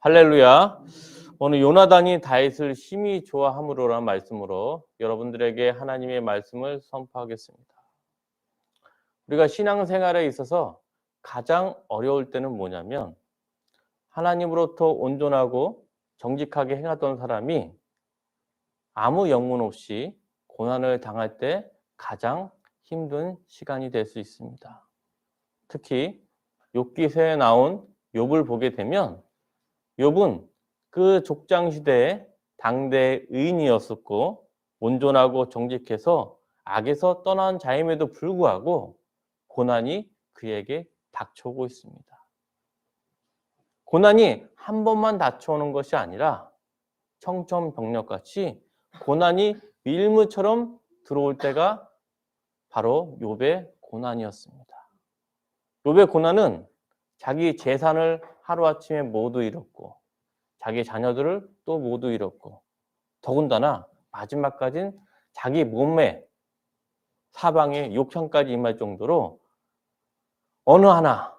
할렐루야. 오늘 요나단이 다윗을 심히 좋아함으로라는 말씀으로 여러분들에게 하나님의 말씀을 선포하겠습니다. 우리가 신앙생활에 있어서 가장 어려울 때는 뭐냐면 하나님으로부터 온전하고 정직하게 행하던 사람이 아무 영문 없이 고난을 당할 때 가장 힘든 시간이 될 수 있습니다. 특히 욥기서에 나온 욥을 보게 되면 욥은 그 족장 시대에 당대 의인이었었고 온전하고 정직해서 악에서 떠난 자임에도 불구하고 고난이 그에게 닥쳐오고 있습니다. 고난이 한 번만 닥쳐오는 것이 아니라 청천벽력같이 고난이 밀무처럼 들어올 때가 바로 욥의 고난이었습니다. 욥의 고난은 자기 재산을 하루아침에 모두 잃었고 자기 자녀들을 또 모두 잃었고 더군다나 마지막까지는 자기 몸에 사방에 욕창까지 임할 정도로 어느 하나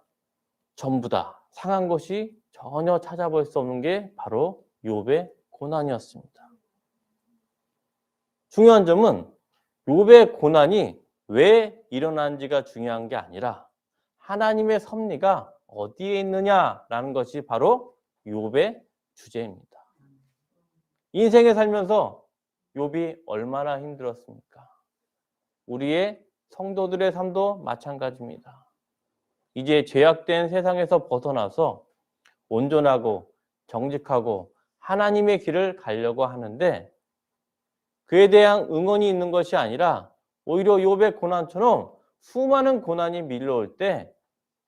전부 다 상한 것이 전혀 찾아볼 수 없는 게 바로 욥의 고난이었습니다. 중요한 점은 욥의 고난이 왜 일어난지가 중요한 게 아니라 하나님의 섭리가 어디에 있느냐라는 것이 바로 욥의 주제입니다. 인생에 살면서 욥이 얼마나 힘들었습니까? 우리의 성도들의 삶도 마찬가지입니다. 이제 죄악된 세상에서 벗어나서 온전하고 정직하고 하나님의 길을 가려고 하는데 그에 대한 응원이 있는 것이 아니라 오히려 욥의 고난처럼 수많은 고난이 밀려올 때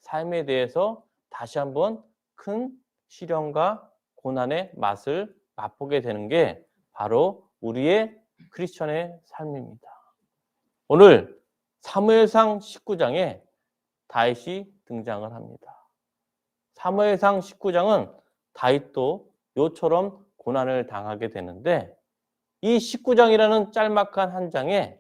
삶에 대해서 다시 한번 큰 시련과 고난의 맛을 맛보게 되는 게 바로 우리의 크리스천의 삶입니다. 오늘 사무엘상 19장에 다윗이 등장을 합니다. 사무엘상 19장은 다윗도 요처럼 고난을 당하게 되는데 이 19장이라는 짤막한 한 장에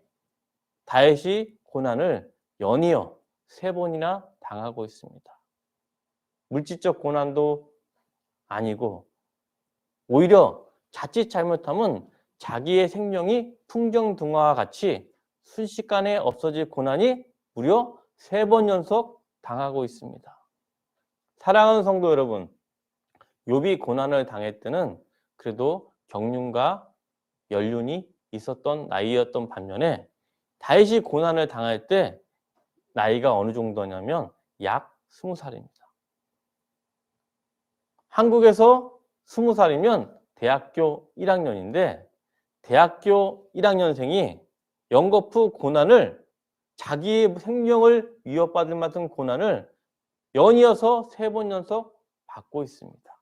다윗이 고난을 연이어 3번이나 당하고 있습니다. 물질적 고난도 아니고 오히려 자칫 잘못하면 자기의 생명이 풍정등화와 같이 순식간에 없어질 고난이 무려 3번 연속 당하고 있습니다. 사랑하는 성도 여러분, 욥이 고난을 당할 때는 그래도 경륜과 연륜이 있었던 나이였던 반면에 다윗이 고난을 당할 때 나이가 어느 정도냐면 약 20살입니다. 한국에서 20살이면 대학교 1학년인데 대학교 1학년생이 연거푸 고난을 자기의 생명을 위협받을 만큼 고난을 연이어서 3번 연속 받고 있습니다.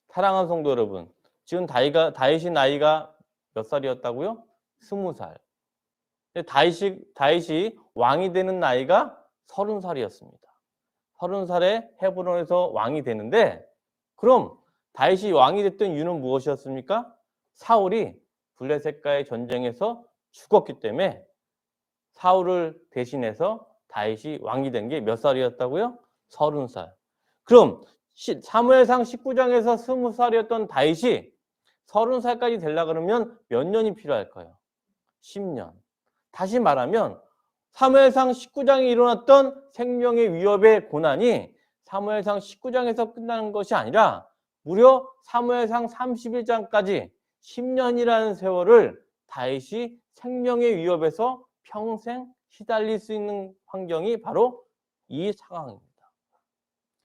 사랑하는 성도 여러분, 지금 다윗이 나이가 몇 살이었다고요? 20살. 다윗이 왕이 되는 나이가 30살이었습니다. 30살에 헤브론에서 왕이 되는데 그럼 다윗이 왕이 됐던 이유는 무엇이었습니까? 사울이 블레셋과의 전쟁에서 죽었기 때문에 사울을 대신해서 다윗이 왕이 된 게 몇 살이었다고요? 30살. 그럼 사무엘상 19장에서 20살이었던 다윗이 30살까지 되려고 그러면 몇 년이 필요할까요? 10년. 다시 말하면 사무엘상 19장에 일어났던 생명의 위협의 고난이 사무엘상 19장에서 끝나는 것이 아니라 무려 사무엘상 31장까지 10년이라는 세월을 다윗이 생명의 위협에서 평생 시달릴 수 있는 환경이 바로 이 상황입니다.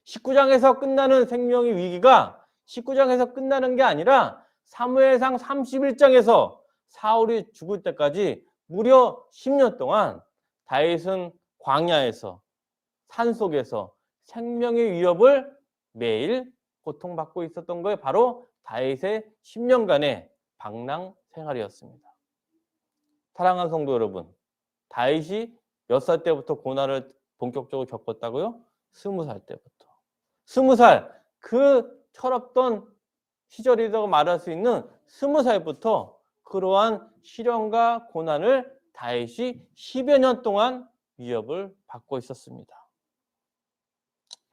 19장에서 끝나는 생명의 위기가 19장에서 끝나는 게 아니라 사무엘상 31장에서 사울이 죽을 때까지 무려 10년 동안 다윗은 광야에서 산속에서 생명의 위협을 매일 고통받고 있었던 거에 바로 다윗의 10년간의 방랑 생활이었습니다. 사랑하는 성도 여러분, 다윗이 몇 살 때부터 고난을 본격적으로 겪었다고요? 20살 때부터. 20살, 그 철없던 시절이라고 말할 수 있는 20살부터 그러한 시련과 고난을 다윗이 10여 년 동안 위협을 받고 있었습니다.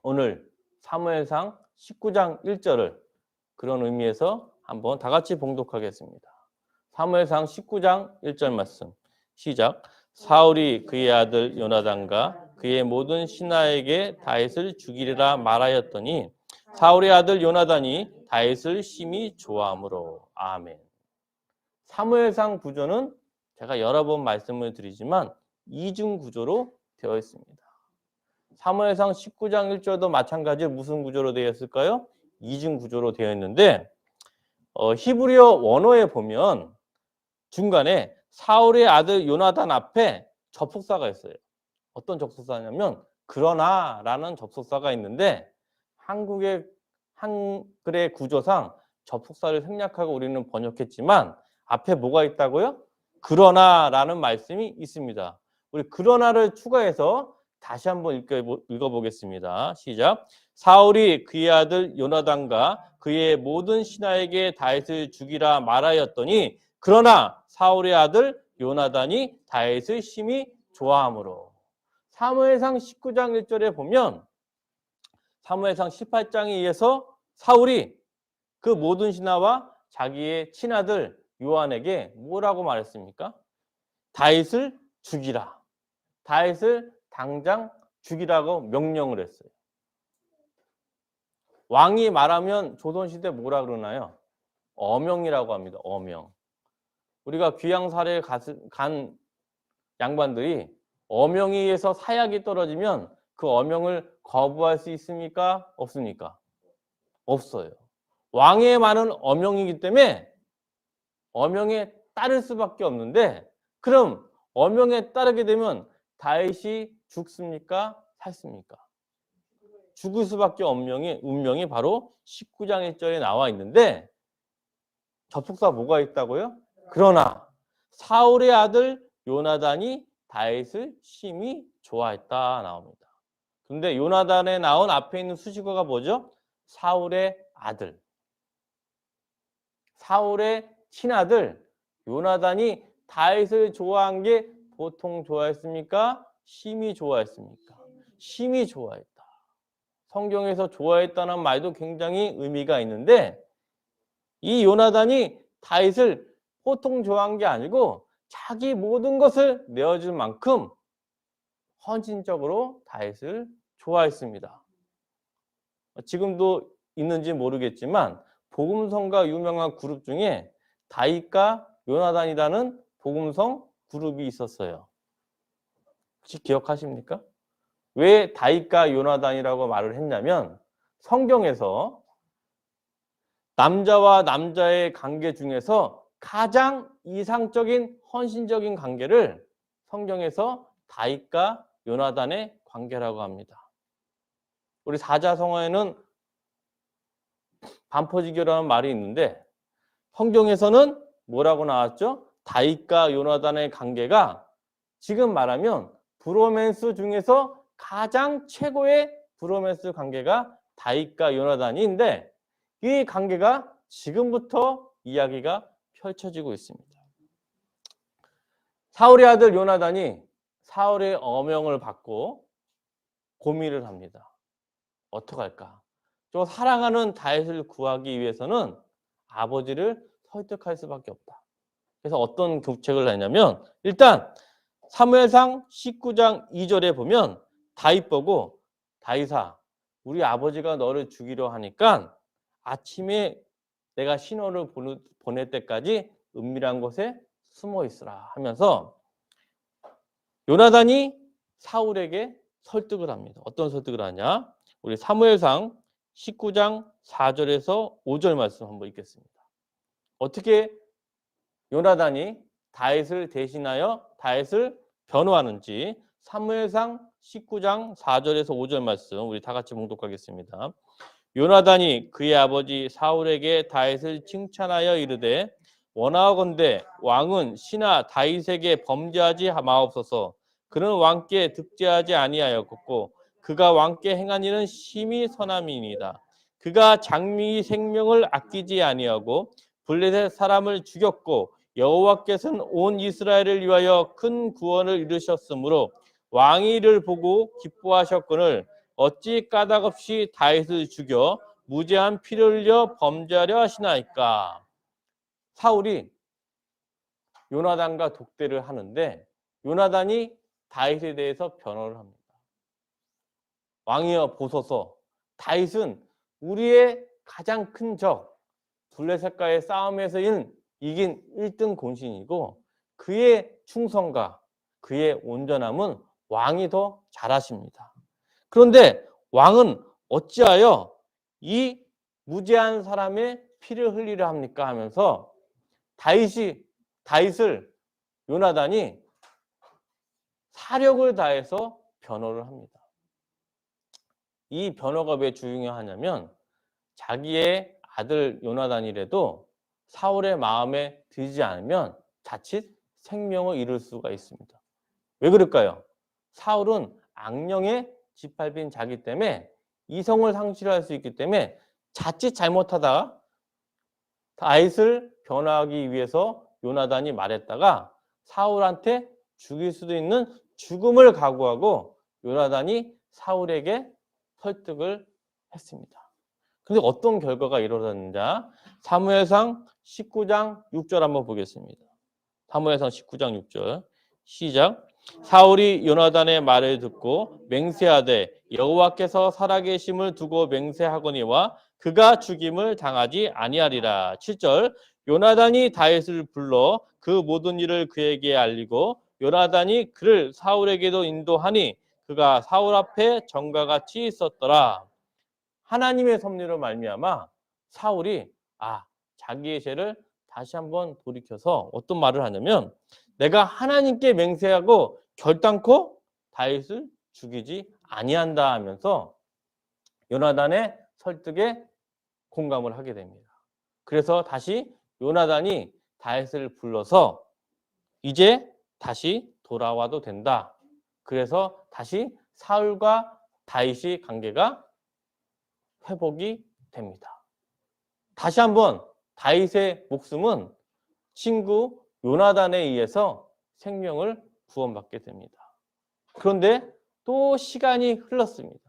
오늘 사무엘상 19장 1절을 그런 의미에서 한번 다 같이 봉독하겠습니다. 사무엘상 19장 1절 말씀 시작. 사울이 그의 아들 요나단과 그의 모든 신하에게 다윗을 죽이리라 말하였더니 사울의 아들 요나단이 다윗을 심히 좋아하므로. 아멘. 사무엘상 구조는 제가 여러 번 말씀을 드리지만 이중 구조로 되어 있습니다. 사무엘상 19장 1절도 마찬가지로 무슨 구조로 되어 있을까요? 이중 구조로 되어 있는데 히브리어 원어에 보면 중간에 사울의 아들 요나단 앞에 접속사가 있어요. 어떤 접속사냐면 그러나라는 접속사가 있는데 한글의 구조상 접속사를 생략하고 우리는 번역했지만 앞에 뭐가 있다고요? 그러나라는 말씀이 있습니다. 우리 그러나를 추가해서 다시 한번 읽어보겠습니다. 시작. 사울이 그의 아들 요나단과 그의 모든 신하에게 다윗을 죽이라 말하였더니 그러나 사울의 아들 요나단이 다윗을 심히 좋아하므로. 사무엘상 19장 1절에 보면 사무엘상 18장에 의해서 사울이 그 모든 신하와 자기의 친아들 요한에게 뭐라고 말했습니까? 다윗을 죽이라. 다윗을 당장 죽이라고 명령을 했어요. 왕이 말하면 조선시대 뭐라 그러나요? 어명이라고 합니다. 어명. 우리가 귀양살에 간 양반들이 어명에 의해서 사약이 떨어지면 그 어명을 거부할 수 있습니까? 없습니까? 없어요. 왕의 말은 어명이기 때문에 어명에 따를 수밖에 없는데 그럼 어명에 따르게 되면 다윗이 죽습니까? 살습니까? 죽을 수밖에 없는 운명이 바로 19장 1절에 나와 있는데 접속사 뭐가 있다고요? 그러나 사울의 아들 요나단이 다윗을 심히 좋아했다 나옵니다. 근데 요나단에 나온 앞에 있는 수식어가 뭐죠? 사울의 아들. 사울의 친아들 요나단이 다윗을 좋아한 게 보통 좋아했습니까? 심히 좋아했습니까? 심히 좋아했다. 성경에서 좋아했다는 말도 굉장히 의미가 있는데 이 요나단이 다윗을 보통 좋아한 게 아니고 자기 모든 것을 내어줄 만큼 헌신적으로 다윗을 좋아했습니다. 지금도 있는지 모르겠지만 복음성가 유명한 그룹 중에 다윗과 요나단이라는 복음성 그룹이 있었어요. 혹시 기억하십니까? 왜 다윗과 요나단이라고 말을 했냐면 성경에서 남자와 남자의 관계 중에서 가장 이상적인 헌신적인 관계를 성경에서 다윗과 요나단의 관계라고 합니다. 우리 사자성어에는 반포지교라는 말이 있는데 성경에서는 뭐라고 나왔죠? 다윗과 요나단의 관계가 지금 말하면 브로맨스 중에서 가장 최고의 브로맨스 관계가 다윗과 요나단인데 이 관계가 지금부터 이야기가 펼쳐지고 있습니다. 사울의 아들 요나단이 사울의 어명을 받고 고민을 합니다. 어떡할까? 저 사랑하는 다윗을 구하기 위해서는 아버지를 설득할 수밖에 없다. 그래서 어떤 교책을 했냐면 일단 사무엘상 19장 2절에 보면 다윗 보고 다윗아 우리 아버지가 너를 죽이려 하니까 아침에 내가 신호를 보낼 때까지 은밀한 곳에 숨어 있으라 하면서 요나단이 사울에게 설득을 합니다. 어떤 설득을 하냐? 우리 사무엘상 19장 4절에서 5절 말씀 한번 읽겠습니다. 어떻게 요나단이 다윗을 대신하여 다윗을 변호하는지 사무엘상 19장 4절에서 5절 말씀 우리 다 같이 봉독하겠습니다. 요나단이 그의 아버지 사울에게 다윗을 칭찬하여 이르되 원하건대 왕은 신하 다윗에게 범죄하지 마옵소서. 그는 왕께 득죄하지 아니하였고 그가 왕께 행한 일은 심히 선함이니이다. 그가 장미의 생명을 아끼지 아니하고 블레셋 사람을 죽였고 여호와께서는 온 이스라엘을 위하여 큰 구원을 이루셨으므로 왕이 이를 보고 기뻐하셨거늘 어찌 까닭없이 다윗을 죽여 무제한 피를 흘려 범죄하려 하시나이까. 사울이 요나단과 독대를 하는데 요나단이 다윗에 대해서 변호를 합니다. 왕이여 보소서, 다윗은 우리의 가장 큰 적 블레셋과의 싸움에서 이긴 1등 공신이고 그의 충성과 그의 온전함은 왕이 더 잘하십니다. 그런데 왕은 어찌하여 이 무죄한 사람의 피를 흘리려 합니까 하면서 다윗을 요나단이 사력을 다해서 변호를 합니다. 이 변호가 왜 중요하냐면 자기의 아들 요나단이라도 사울의 마음에 들지 않으면 자칫 생명을 잃을 수가 있습니다. 왜 그럴까요? 사울은 악령의 짓밟힌 자기 때문에 이성을 상실할 수 있기 때문에 자칫 잘못하다가 다윗을 변호하기 위해서 요나단이 말했다가 사울한테 죽일 수도 있는 죽음을 각오하고 요나단이 사울에게 설득을 했습니다. 그런데 어떤 결과가 이루어졌는지 사무엘상 19장 6절 한번 보겠습니다. 사무엘상 19장 6절 시작. 사울이 요나단의 말을 듣고 맹세하되 여호와께서 살아계심을 두고 맹세하거니와 그가 죽임을 당하지 아니하리라. 7절 요나단이 다윗을 불러 그 모든 일을 그에게 알리고 요나단이 그를 사울에게도 인도하니 그가 사울 앞에 전과 같이 있었더라. 하나님의 섭리로 말미암아 사울이 자기의 죄를 다시 한번 돌이켜서 어떤 말을 하냐면 내가 하나님께 맹세하고 결단코 다윗을 죽이지 아니한다 하면서 요나단의 설득에 공감을 하게 됩니다. 그래서 다시 요나단이 다윗을 불러서 이제 다시 돌아와도 된다. 그래서 다시 사울과 다윗의 관계가 회복이 됩니다. 다시 한번 다윗의 목숨은 친구 요나단에 의해서 생명을 구원받게 됩니다. 그런데 또 시간이 흘렀습니다.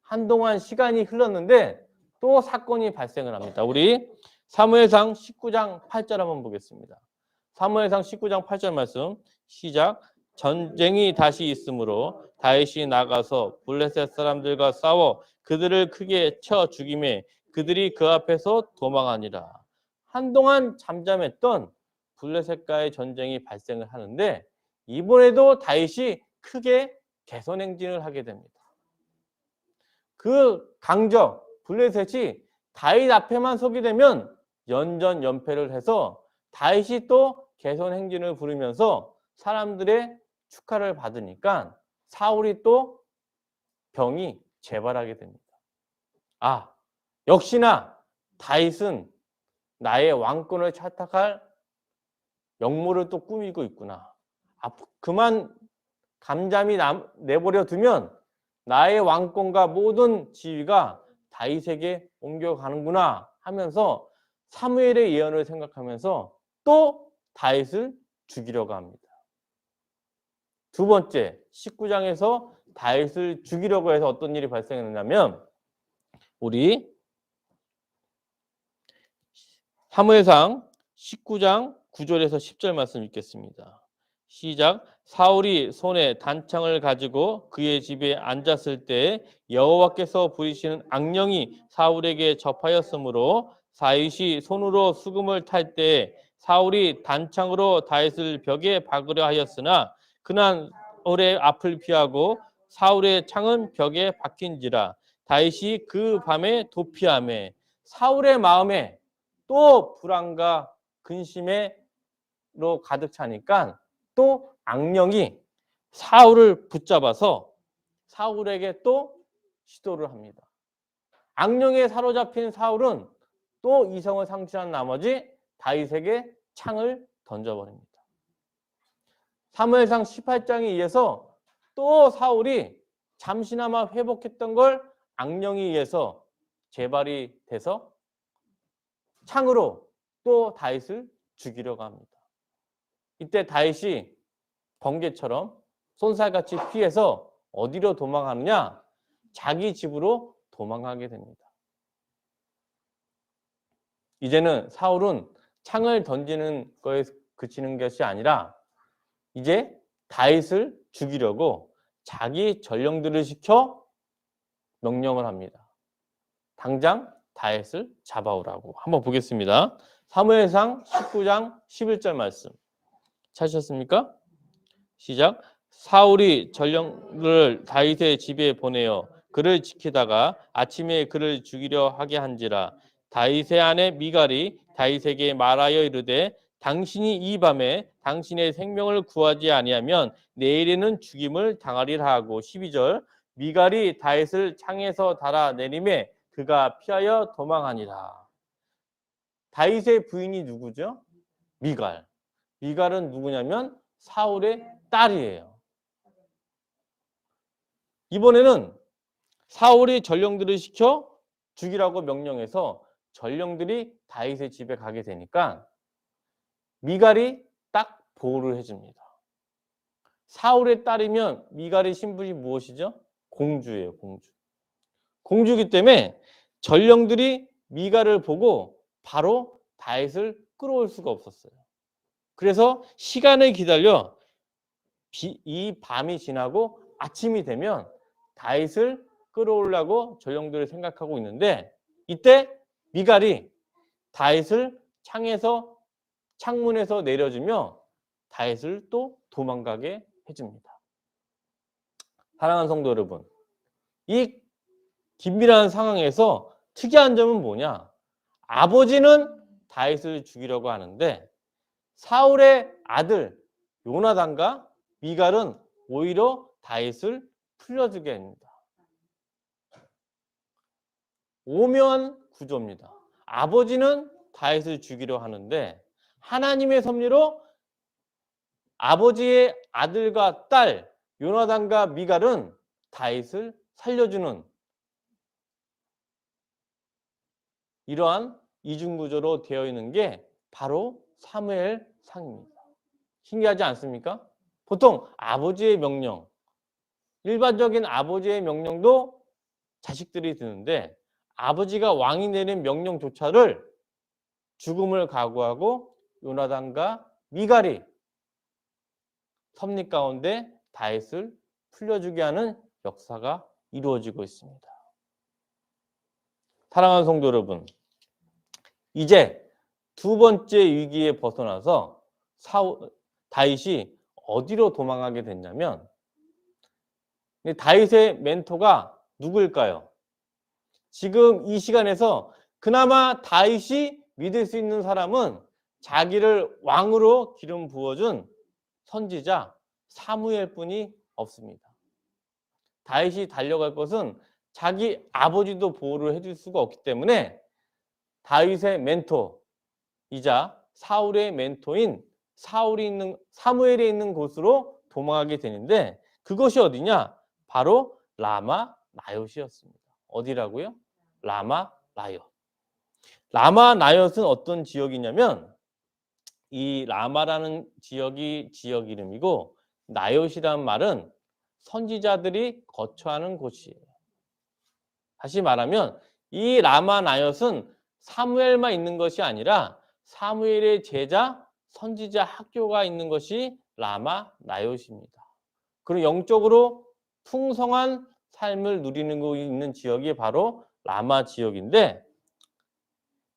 한동안 시간이 흘렀는데 또 사건이 발생을 합니다. 우리 사무엘상 19장 8절 한번 보겠습니다. 사무엘상 19장 8절 말씀 시작. 전쟁이 다시 있으므로 다윗이 나가서 블레셋 사람들과 싸워 그들을 크게 쳐 죽이매 그들이 그 앞에서 도망하니라. 한동안 잠잠했던 블레셋과의 전쟁이 발생을 하는데 이번에도 다윗이 크게 개선 행진을 하게 됩니다. 그 강적 블레셋이 다윗 앞에만 서게 되면 연전연패를 해서 다윗이 또 개선 행진을 부리면서 사람들의 축하를 받으니까 사울이 또 병이 재발하게 됩니다. 역시나 다윗은 나의 왕권을 차탁할 역모를 또 꾸미고 있구나. 그만 감잠이 내버려 두면 나의 왕권과 모든 지위가 다윗에게 옮겨가는구나 하면서 사무엘의 예언을 생각하면서 또 다윗을 죽이려고 합니다. 두 번째, 19장에서 다윗을 죽이려고 해서 어떤 일이 발생했냐면 우리 사무엘상 19장 9절에서 10절 말씀 읽겠습니다. 시작. 사울이 손에 단창을 가지고 그의 집에 앉았을 때 여호와께서 부리시는 악령이 사울에게 접하였으므로 다윗이 손으로 수금을 탈 때 사울이 단창으로 다윗을 벽에 박으려 하였으나 그는 사울의 앞을 피하고 사울의 창은 벽에 박힌지라. 다윗이 그 밤에 도피하매 사울의 마음에 또 불안과 근심으로 가득 차니까 또 악령이 사울을 붙잡아서 사울에게 또 시도를 합니다. 악령에 사로잡힌 사울은 또 이성을 상실한 나머지 다윗에게 창을 던져버립니다. 사무엘상 18장에 의해서 또 사울이 잠시나마 회복했던 걸 악령에 의해서 재발이 돼서 창으로 또 다윗을 죽이려고 합니다. 이때 다윗이 번개처럼 쏜살같이 피해서 어디로 도망가느냐? 자기 집으로 도망가게 됩니다. 이제는 사울은 창을 던지는 거에 그치는 것이 아니라 이제 다윗을 죽이려고 자기 전령들을 시켜 명령을 합니다. 당장 다윗을 잡아오라고. 한번 보겠습니다. 사무엘상 19장 11절 말씀 찾으셨습니까? 시작. 사울이 전령을 다윗의 집에 보내어 그를 지키다가 아침에 그를 죽이려 하게 한지라. 다윗의 아내 미갈이 다윗에게 말하여 이르되 당신이 이 밤에 당신의 생명을 구하지 아니하면 내일에는 죽임을 당하리라 하고. 12절. 미갈이 다윗을 창에서 달아내림에 그가 피하여 도망하니라. 다윗의 부인이 누구죠? 미갈. 미갈은 누구냐면 사울의 딸이에요. 이번에는 사울이 전령들을 시켜 죽이라고 명령해서 전령들이 다윗의 집에 가게 되니까 미갈이 딱 보호를 해줍니다. 사울의 딸이면 미갈의 신분이 무엇이죠? 공주예요, 공주. 공주이기 때문에 전령들이 미갈을 보고 바로 다윗을 끌어올 수가 없었어요. 그래서 시간을 기다려 이 밤이 지나고 아침이 되면 다윗을 끌어오려고 전령들을 생각하고 있는데 이때 미갈이 다윗을 창문에서 내려주며 다윗을 또 도망가게 해줍니다. 사랑하는 성도 여러분, 이 긴밀한 상황에서 특이한 점은 뭐냐? 아버지는 다윗을 죽이려고 하는데 사울의 아들 요나단과 미갈은 오히려 다윗을 풀려주게 합니다. 오묘한 구조입니다. 아버지는 다윗을 죽이려 하는데 하나님의 섭리로 아버지의 아들과 딸 요나단과 미갈은 다윗을 살려주는 이러한 이중구조로 되어 있는 게 바로 사무엘상입니다. 신기하지 않습니까? 보통 아버지의 명령, 일반적인 아버지의 명령도 자식들이 듣는데 아버지가 왕이 내린 명령조차를 죽음을 각오하고 요나단과 미갈이 섭리 가운데 다윗을 풀려주게 하는 역사가 이루어지고 있습니다. 사랑하는 성도 여러분, 이제 두 번째 위기에 벗어나서 다윗이 어디로 도망가게 됐냐면 다윗의 멘토가 누구일까요? 지금 이 시간에서 그나마 다윗이 믿을 수 있는 사람은 자기를 왕으로 기름 부어준 선지자 사무엘뿐이 없습니다. 다윗이 달려갈 것은 자기 아버지도 보호를 해줄 수가 없기 때문에 다윗의 멘토이자 사울의 멘토인 사무엘이 있는 곳으로 도망하게 되는데 그것이 어디냐? 바로 라마 나옅이었습니다. 어디라고요? 라마 나옅. 라마 나옅은 어떤 지역이냐면 이 라마라는 지역이 지역 이름이고 나옅이라는 말은 선지자들이 거처하는 곳이에요. 다시 말하면 이 라마 나옅은 사무엘만 있는 것이 아니라 사무엘의 제자 선지자 학교가 있는 것이 라마 나옅입니다. 그리고 영적으로 풍성한 삶을 누리는 곳이 있는 지역이 바로 라마 지역인데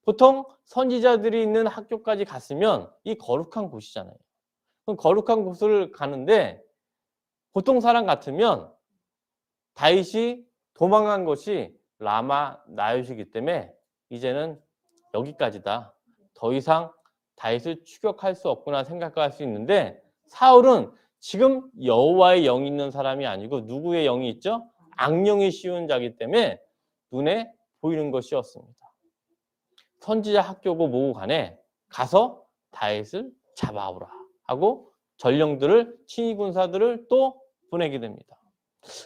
보통 선지자들이 있는 학교까지 갔으면 이 거룩한 곳이잖아요. 그럼 거룩한 곳을 가는데 보통 사람 같으면 다윗이 도망간 것이 라마 나옅이기 때문에 이제는 여기까지다. 더 이상 다윗을 추격할 수 없구나 생각할 수 있는데 사울은 지금 여호와의 영이 있는 사람이 아니고 누구의 영이 있죠? 악령이 씌운 자이기 때문에 눈에 보이는 것이었습니다. 선지자 학교고 뭐고 간에 가서 다윗을 잡아오라 하고 전령들을 친위 군사들을 또 보내게 됩니다.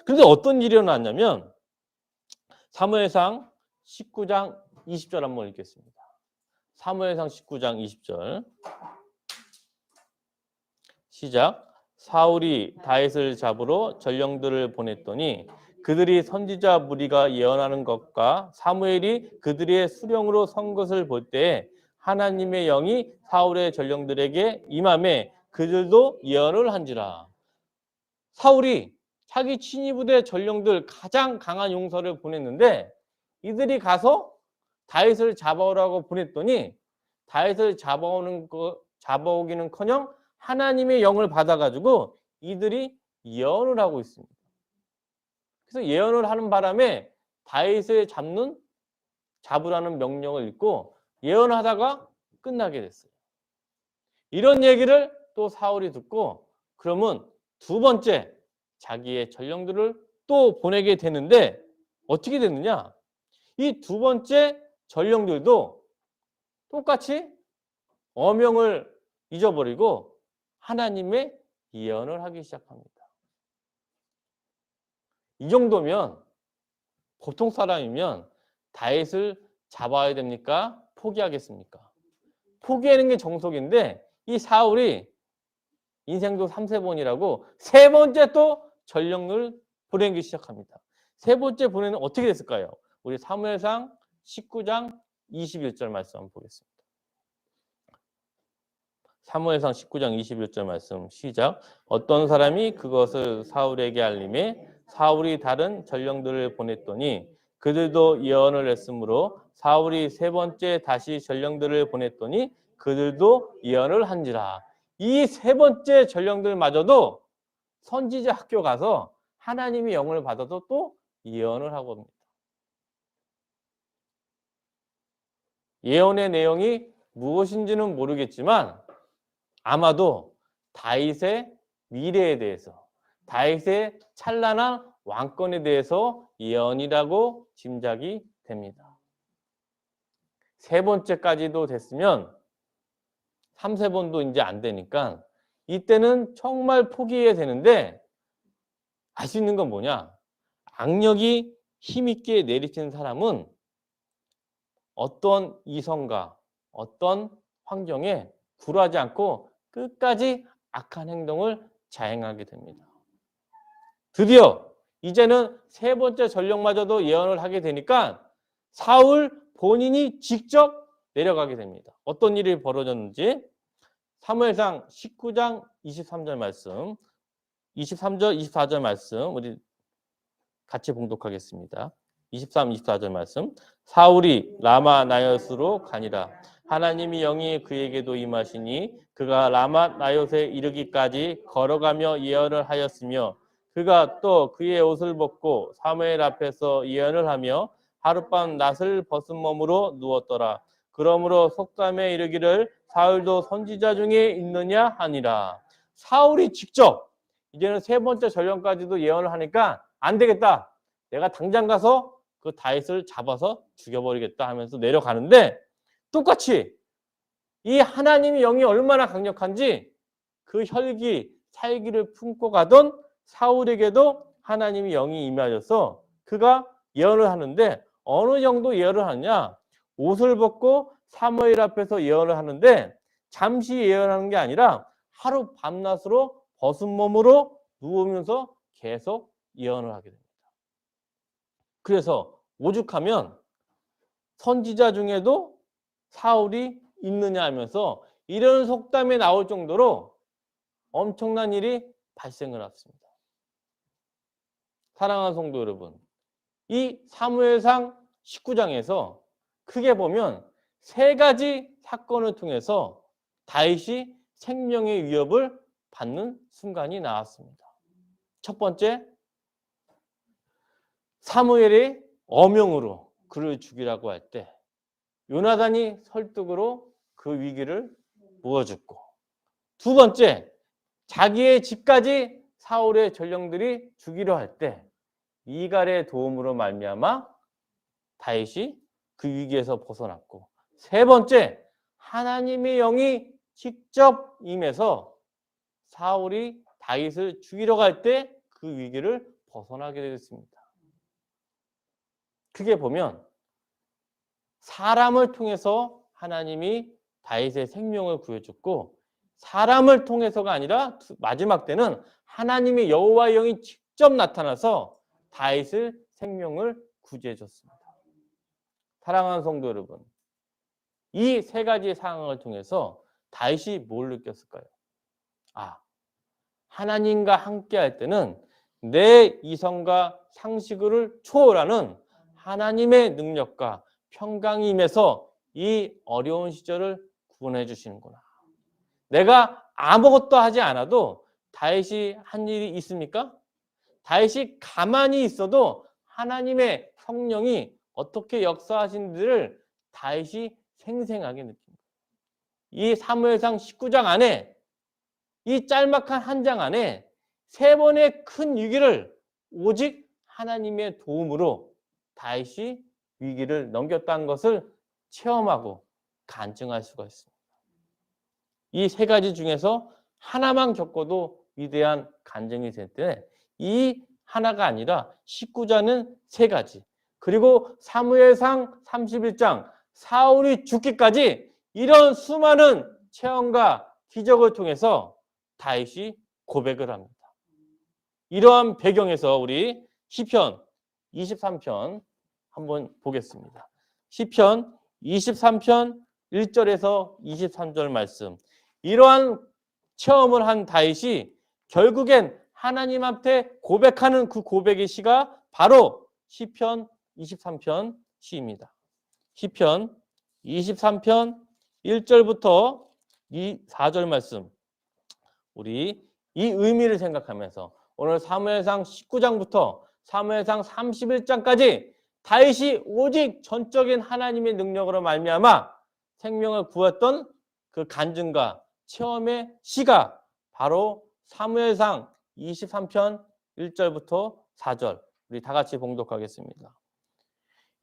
그런데 어떤 일이 일어났냐면 사무엘상 19장 20절 한번 읽겠습니다. 사무엘상 19장 20절 시작. 사울이 다윗을 잡으러 전령들을 보냈더니 그들이 선지자 무리가 예언하는 것과 사무엘이 그들의 수령으로 선 것을 볼 때에 하나님의 영이 사울의 전령들에게 임함에 그들도 예언을 한지라. 사울이 자기 친위 부대 전령들 가장 강한 용사를 보냈는데 이들이 가서 다윗을 잡아오라고 보냈더니 다윗을 잡아오기는커녕 하나님의 영을 받아가지고 이들이 예언을 하고 있습니다. 그래서 예언을 하는 바람에 다윗을 잡으라는 명령을 읽고 예언하다가 끝나게 됐어요. 이런 얘기를 또 사울이 듣고 그러면 두 번째 자기의 전령들을 또 보내게 되는데 어떻게 됐느냐? 이 두 번째 전령들도 똑같이 어명을 잊어버리고 하나님의 예언을 하기 시작합니다. 이 정도면 보통 사람이면 다윗을 잡아야 됩니까? 포기하겠습니까? 포기하는 게 정석인데 이 사울이 인생도 3세번이라고 세 번째 또 전령을 보내기 시작합니다. 세 번째 보내는 어떻게 됐을까요? 우리 사무엘상 19장 21절 말씀 한번 보겠습니다. 사무엘상 19장 21절 말씀 시작. 어떤 사람이 그것을 사울에게 알림해 사울이 다른 전령들을 보냈더니 그들도 예언을 했으므로 사울이 세 번째 다시 전령들을 보냈더니 그들도 예언을 한지라. 이 세 번째 전령들마저도 선지자 학교 가서 하나님의 영을 받아서 또 예언을 하고 합니다. 예언의 내용이 무엇인지는 모르겠지만 아마도 다윗의 미래에 대해서, 다윗의 찬란한 왕권에 대해서 예언이라고 짐작이 됩니다. 세 번째까지도 됐으면 3세번도 이제 안 되니까 이때는 정말 포기해야 되는데 알 수 있는 건 뭐냐? 악력이 힘있게 내리치는 사람은 어떤 이성과 어떤 환경에 굴하지 않고 끝까지 악한 행동을 자행하게 됩니다. 드디어 이제는 세 번째 전령마저도 예언을 하게 되니까 사울 본인이 직접 내려가게 됩니다. 어떤 일이 벌어졌는지 사무엘상 19장 23절 말씀 23절 24절 말씀 우리 같이 봉독하겠습니다. 23, 24절 말씀 사울이 라마 나엿으로 가니라. 하나님이 영이 그에게도 임하시니 그가 라마 나엿에 이르기까지 걸어가며 예언을 하였으며 그가 또 그의 옷을 벗고 사무엘 앞에서 예언을 하며 하룻밤 낫을 벗은 몸으로 누웠더라. 그러므로 속담에 이르기를 사울도 선지자 중에 있느냐 하니라. 사울이 직접 이제는 세 번째 전령까지도 예언을 하니까 안 되겠다. 내가 당장 가서 그 다윗을 잡아서 죽여버리겠다 하면서 내려가는데 똑같이 이 하나님의 영이 얼마나 강력한지 그 혈기, 살기를 품고 가던 사울에게도 하나님의 영이 임하여서 그가 예언을 하는데 어느 정도 예언을 하느냐? 옷을 벗고 사무엘 앞에서 예언을 하는데 잠시 예언하는 게 아니라 하루 밤낮으로 벗은 몸으로 누우면서 계속 예언을 하게 됩니다. 그래서 오죽하면 선지자 중에도 사울이 있느냐 하면서 이런 속담이 나올 정도로 엄청난 일이 발생을 했습니다. 사랑하는 성도 여러분, 이 사무엘상 19장에서 크게 보면 세 가지 사건을 통해서 다윗이 생명의 위협을 받는 순간이 나왔습니다. 첫 번째, 사무엘의 어명으로 그를 죽이라고 할 때 요나단이 설득으로 그 위기를 모아줬고, 두 번째, 자기의 집까지 사울의 전령들이 죽이려 할 때 미갈의 도움으로 말미암아 다윗이 그 위기에서 벗어났고, 세 번째, 하나님의 영이 직접 임해서 사울이 다윗을 죽이려 갈 때 그 위기를 벗어나게 됐습니다. 크게 보면 사람을 통해서 하나님이 다윗의 생명을 구해줬고 사람을 통해서가 아니라 마지막 때는 하나님의 여호와의 영이 직접 나타나서 다윗의 생명을 구제해 줬습니다. 사랑하는 성도 여러분, 이 세 가지의 상황을 통해서 다윗이 뭘 느꼈을까요? 하나님과 함께 할 때는 내 이성과 상식을 초월하는 하나님의 능력과 평강이 임해서 이 어려운 시절을 구원해 주시는구나. 내가 아무것도 하지 않아도 다윗이 한 일이 있습니까? 다윗이 가만히 있어도 하나님의 성령이 어떻게 역사하신지를 다윗이 생생하게 느낍니다. 이 사무엘상 19장 안에, 이 짤막한 한 장 안에 세 번의 큰 위기를 오직 하나님의 도움으로 다윗이 위기를 넘겼다는 것을 체험하고 간증할 수가 있습니다. 이 세 가지 중에서 하나만 겪어도 위대한 간증이 될 때 이 하나가 아니라 19장은 세 가지, 그리고 사무엘상 31장 사울이 죽기까지 이런 수많은 체험과 기적을 통해서 다윗이 고백을 합니다. 이러한 배경에서 우리 시편 23편 한번 보겠습니다. 시편 23편 1절에서 23절 말씀. 이러한 체험을 한 다윗이 결국엔 하나님한테 고백하는 그 고백의 시가 바로 시편 23편 시입니다. 시편 23편 1절부터 4절 말씀. 우리 이 의미를 생각하면서 오늘 사무엘상 19장부터 사무엘상 31장까지 다윗이 오직 전적인 하나님의 능력으로 말미암아 생명을 구했던 그 간증과 체험의 시가 바로 사무엘상 23편 1절부터 4절. 우리 다 같이 봉독하겠습니다.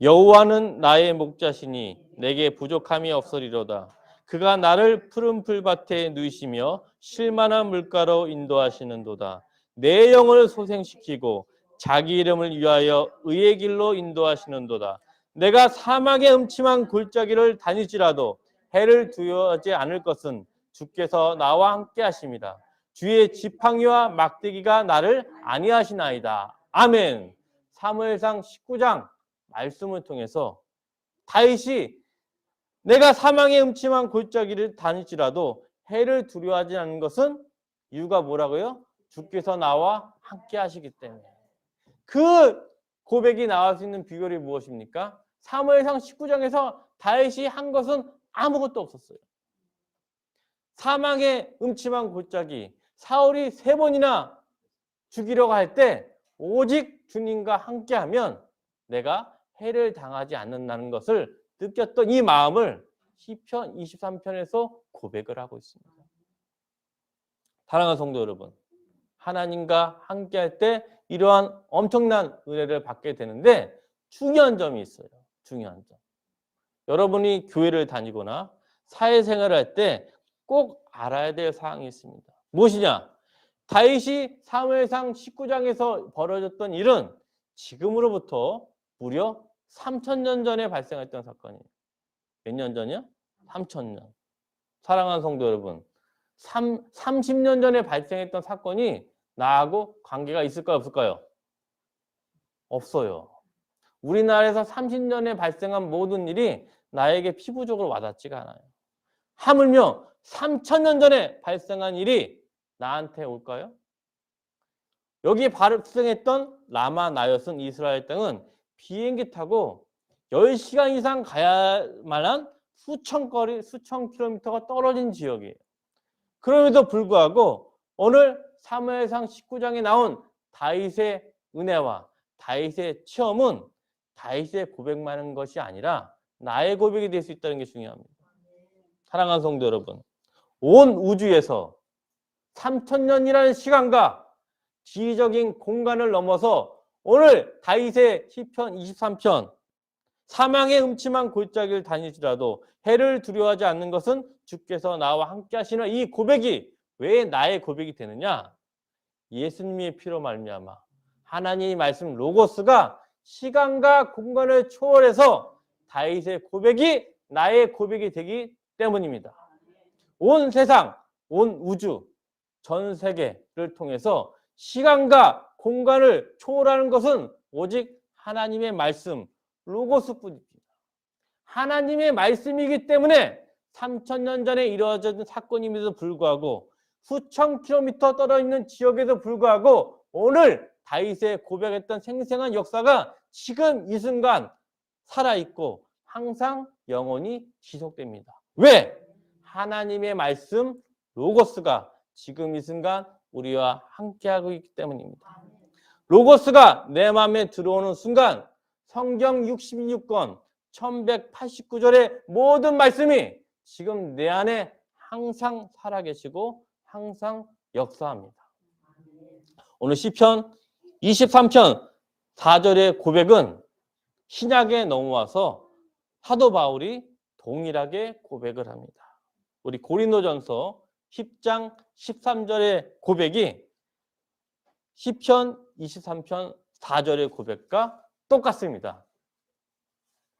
여호와는 나의 목자시니 내게 부족함이 없으리로다. 그가 나를 푸른 풀밭에 누이시며 쉴만한 물가로 인도하시는도다. 내 영을 소생시키고 자기 이름을 위하여 의의 길로 인도하시는도다. 내가 사막의 음침한 골짜기를 다닐지라도 해를 두려워하지 않을 것은 주께서 나와 함께 하심이라. 주의 지팡이와 막대기가 나를 안위하시나이다. 아멘. 사무엘상 19장 말씀을 통해서 다윗이 내가 사망의 음침한 골짜기를 다닐지라도 해를 두려워하지 않는 것은 이유가 뭐라고요? 주께서 나와 함께 하시기 때문에. 그 고백이 나올 수 있는 비결이 무엇입니까? 사무엘상 19장에서 다윗이 한 것은 아무것도 없었어요. 사망의 음침한 골짜기, 사울이 3번이나 죽이려고 할 때 오직 주님과 함께하면 내가 해를 당하지 않는다는 것을 느꼈던 이 마음을 시편 23편에서 고백을 하고 있습니다. 사랑하는 성도 여러분, 하나님과 함께할 때 이러한 엄청난 은혜를 받게 되는데 중요한 점이 있어요. 중요한 점. 여러분이 교회를 다니거나 사회생활을 할 때 꼭 알아야 될 사항이 있습니다. 무엇이냐? 다윗이 사무엘상 19장에서 벌어졌던 일은 지금으로부터 무려 3000년 전에 발생했던 사건이에요. 몇 년 전이요? 3000년. 사랑하는 성도 여러분, 30년 전에 발생했던 사건이 나하고 관계가 있을까요? 없을까요? 없어요. 우리나라에서 30년에 발생한 모든 일이 나에게 피부적으로 와닿지가 않아요. 하물며 3000년 전에 발생한 일이 나한테 올까요? 여기 발생했던 라마 나옅은 이스라엘 땅은 비행기 타고 10시간 이상 가야만 한 수천 킬로미터가 떨어진 지역이에요. 그럼에도 불구하고 오늘 사무엘상 19장에 나온 다윗의 은혜와 다윗의 체험은 다윗의 고백만 하는 것이 아니라 나의 고백이 될 수 있다는 게 중요합니다. 사랑하는 성도 여러분, 온 우주에서 3000년이라는 시간과 지리적인 공간을 넘어서 오늘 다윗의 시편 23편 사망의 음침한 골짜기를 다닐지라도 해를 두려워하지 않는 것은 주께서 나와 함께 하시는 이 고백이 왜 나의 고백이 되느냐? 예수님의 피로 말미암아 하나님의 말씀 로고스가 시간과 공간을 초월해서 다윗의 고백이 나의 고백이 되기 때문입니다. 온 세상, 온 우주, 전 세계를 통해서 시간과 공간을 초월하는 것은 오직 하나님의 말씀, 로고스뿐입니다. 하나님의 말씀이기 때문에 3000년 전에 이루어진 사건임에도 불구하고 수천 킬로미터 떨어져 있는 지역에도 불구하고 오늘 다윗의 고백했던 생생한 역사가 지금 이 순간 살아있고 항상 영원히 지속됩니다. 왜? 하나님의 말씀 로고스가 지금 이 순간 우리와 함께하고 있기 때문입니다. 로고스가 내 마음에 들어오는 순간 성경 66권 1189절의 모든 말씀이 지금 내 안에 항상 살아계시고 항상 역사합니다. 오늘 시편 23편 4절의 고백은 신약에 넘어와서 사도 바울이 동일하게 고백을 합니다. 우리 고린도전서 10장 13절의 고백이 시편 23편 4절의 고백과 똑같습니다.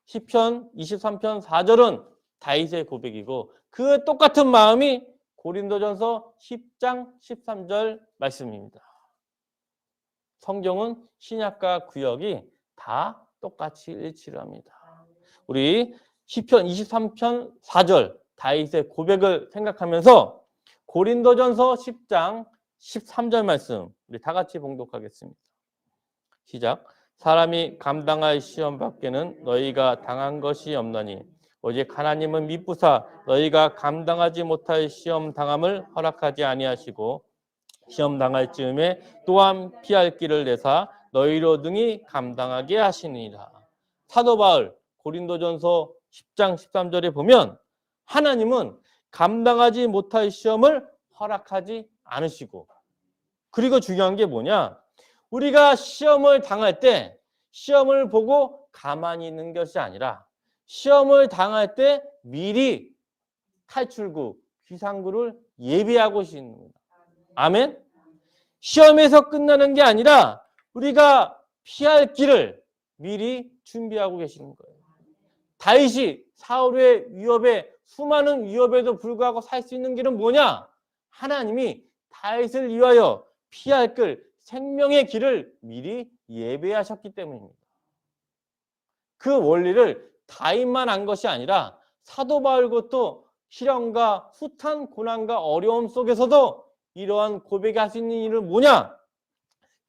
시편 23편 4절은 다윗의 고백이고 그 똑같은 마음이 고린도전서 10장 13절 말씀입니다. 성경은 신약과 구약이 다 똑같이 일치를 합니다. 우리 시편 23편 4절 다윗의 고백을 생각하면서 고린도전서 10장 13절 말씀 우리 다 같이 봉독하겠습니다. 시작. 사람이 감당할 시험 밖에는 너희가 당한 것이 없나니 오직 하나님은 미쁘사 너희가 감당하지 못할 시험 당함을 허락하지 아니하시고 시험 당할 즈음에 또한 피할 길을 내사 너희로 능히 감당하게 하시니라. 사도 바울 고린도전서 10장 13절에 보면 하나님은 감당하지 못할 시험을 허락하지 않으시고 그리고 중요한 게 뭐냐? 우리가 시험을 당할 때 시험을 보고 가만히 있는 것이 아니라 시험을 당할 때 미리 탈출구, 비상구를 예비하고 계시는 겁니다. 아멘? 시험에서 끝나는 게 아니라 우리가 피할 길을 미리 준비하고 계시는 거예요. 다윗이 사울의 위협에 수많은 위협에도 불구하고 살 수 있는 길은 뭐냐? 하나님이 다윗을 위하여 피할 길, 생명의 길을 미리 예배하셨기 때문입니다. 그 원리를 다윗만 한 것이 아니라 사도 바울 것도 시련과 숱한 고난과 어려움 속에서도 이러한 고백할 수 있는 일은 뭐냐?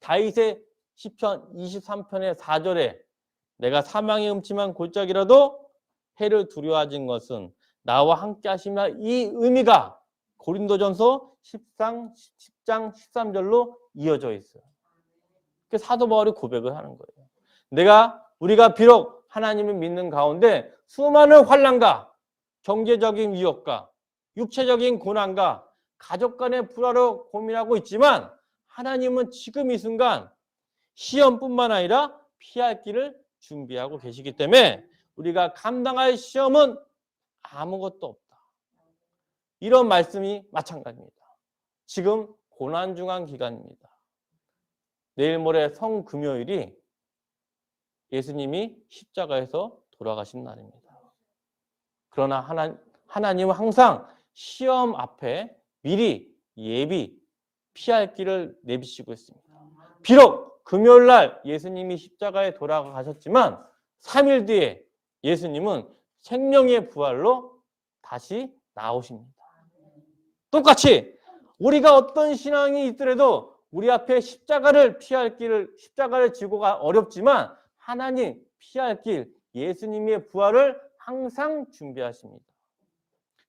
다윗의 시편 23편의 4절에 내가 사망의 음침한 골짜기라도 해를 두려워하진 것은 나와 함께 하시며 이 의미가 고린도전서 10장 13절로 이어져 있어요. 그 사도 바울이 고백을 하는 거예요. 우리가 비록 하나님을 믿는 가운데 수많은 환난과 경제적인 위협과 육체적인 고난과 가족 간의 불화로 고민하고 있지만 하나님은 지금 이 순간 시험뿐만 아니라 피할 길을 준비하고 계시기 때문에 우리가 감당할 시험은 아무것도 없다. 이런 말씀이 마찬가지입니다. 지금 고난 중한 기간입니다. 내일 모레 성금요일이 예수님이 십자가에서 돌아가신 날입니다. 그러나 하나님은 항상 시험 앞에 미리 예비 피할 길을 내비치고 있습니다. 비록 금요일 날 예수님이 십자가에 돌아가셨지만 3일 뒤에 예수님은 생명의 부활로 다시 나오십니다. 똑같이 우리가 어떤 신앙이 있더라도 우리 앞에 십자가를 지고가 어렵지만 하나님 피할 길, 예수님의 부활을 항상 준비하십니다.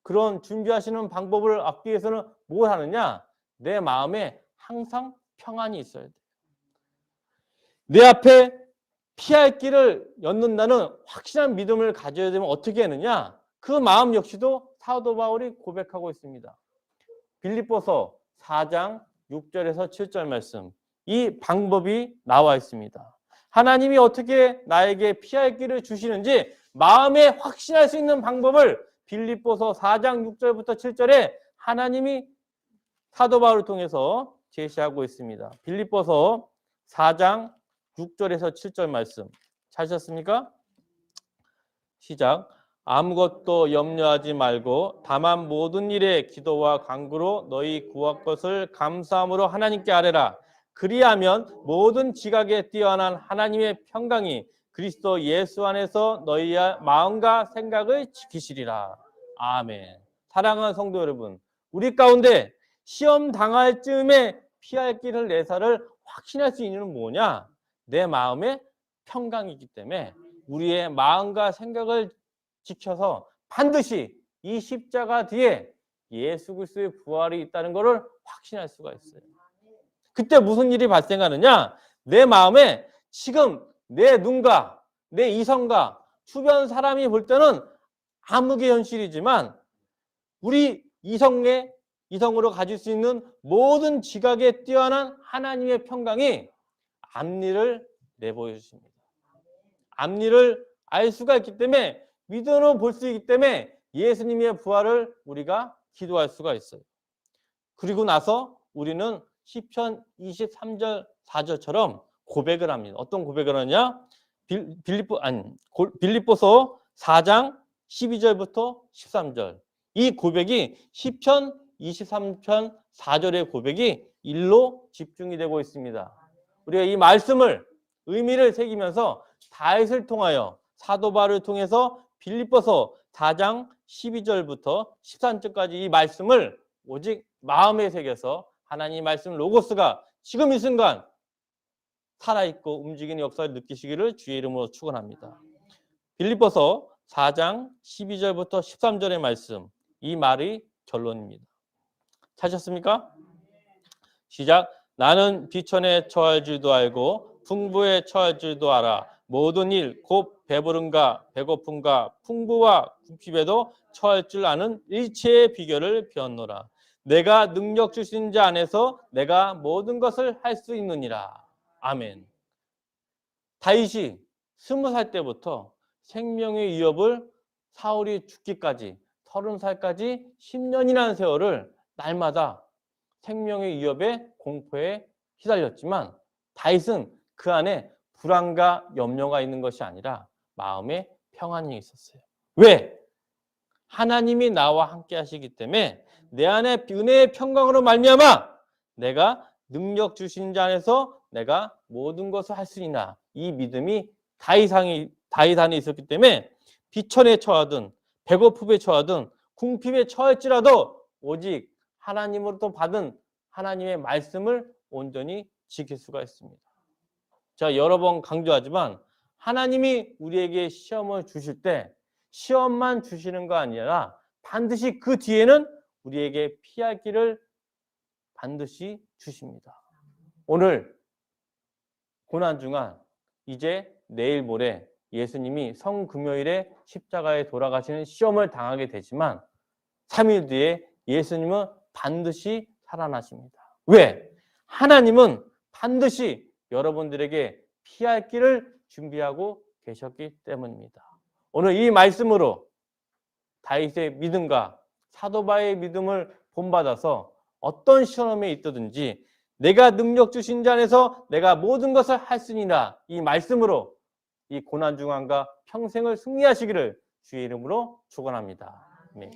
그런 준비하시는 방법을 얻기 위해서는 뭘 하느냐? 내 마음에 항상 평안이 있어야 돼요. 내 앞에 피할 길을 엿는다는 확실한 믿음을 가져야 되면 어떻게 하느냐? 그 마음 역시도 사도 바울이 고백하고 있습니다. 빌립보서 4장 6절에서 7절 말씀. 이 방법이 나와 있습니다. 하나님이 어떻게 나에게 피할 길을 주시는지 마음에 확신할 수 있는 방법을 빌립보서 4장 6절부터 7절에 하나님이 사도 바울을 통해서 제시하고 있습니다. 빌립보서 4장 6절에서 7절 말씀. 찾으셨습니까? 시작. 아무것도 염려하지 말고 다만 모든 일에 기도와 간구로 너희 구할 것을 감사함으로 하나님께 아뢰라. 그리하면 모든 지각에 뛰어난 하나님의 평강이 그리스도 예수 안에서 너희의 마음과 생각을 지키시리라. 아멘. 사랑하는 성도 여러분, 우리 가운데 시험 당할 즈음에 피할 길을 내사를 확신할 수 있는 뭐냐? 내 마음의 평강이기 때문에 우리의 마음과 생각을 지켜서 반드시 이 십자가 뒤에 예수 그리스도의 부활이 있다는 것을 확신할 수가 있어요. 그때 무슨 일이 발생하느냐? 내 마음에 지금 내 눈과 내 이성과 주변 사람이 볼 때는 암흑의 현실이지만 우리 이성으로 가질 수 있는 모든 지각에 뛰어난 하나님의 평강이 앞일을 내보여 주십니다. 앞일을 알 수가 있기 때문에 믿음으로 볼 수 있기 때문에 예수님의 부활을 우리가 기도할 수가 있어요. 그리고 나서 우리는 시편 23절 4절처럼 고백을 합니다. 어떤 고백을 하냐? 빌립보서 4장 12절부터 13절. 이 고백이 시편 23편 4절의 고백이 일로 집중이 되고 있습니다. 우리가 이 말씀을 의미를 새기면서 다윗을 통하여 사도 바울을 통해서 빌립보서 4장 12절부터 13절까지 이 말씀을 오직 마음에 새겨서 하나님 말씀 로고스가 지금 이 순간 살아있고 움직이는 역사를 느끼시기를 주의 이름으로 축원합니다. 빌립보서 4장 12절부터 13절의 말씀, 이 말이 결론입니다. 찾으셨습니까? 시작. 나는 비천에 처할 줄도 알고 풍부에 처할 줄도 알아. 모든 일 곧 배부름과 배고픔과 풍부와 궁핍에도 처할 줄 아는 일체의 비결을 배웠노라. 내가 능력 주신 자 안에서 내가 모든 것을 할 수 있느니라. 아멘. 다윗이 20살 때부터 생명의 위협을 사울이 죽기까지 30살까지 10년이라는 세월을 날마다 생명의 위협에 공포에 휘달렸지만 다윗은 그 안에 불안과 염려가 있는 것이 아니라 마음에 평안이 있었어요. 왜? 하나님이 나와 함께 하시기 때문에 내 안에 은혜의 평강으로 말미암아 내가 능력 주신 자 안에서 내가 모든 것을 할 수 있나, 이 믿음이 다윗 안에 있었기 때문에 비천에 처하든 배고픔에 처하든 궁핍에 처할지라도 오직 하나님으로부터 받은 하나님의 말씀을 온전히 지킬 수가 있습니다. 제가 여러 번 강조하지만 하나님이 우리에게 시험을 주실 때 시험만 주시는 거 아니라 반드시 그 뒤에는 우리에게 피할 길을 반드시 주십니다. 오늘 고난중간 이제 내일 모레 예수님이 성금요일에 십자가에 돌아가시는 시험을 당하게 되지만 3일 뒤에 예수님은 반드시 살아나십니다. 왜? 하나님은 반드시 여러분들에게 피할 길을 준비하고 계셨기 때문입니다. 오늘 이 말씀으로 다윗의 믿음과 사도 바울의 믿음을 본받아서 어떤 시험에 있든지 내가 능력 주신 자 안에서 내가 모든 것을 할 수 있느니라, 이 말씀으로 이 고난 중환과 평생을 승리하시기를 주의 이름으로 축원합니다. 네.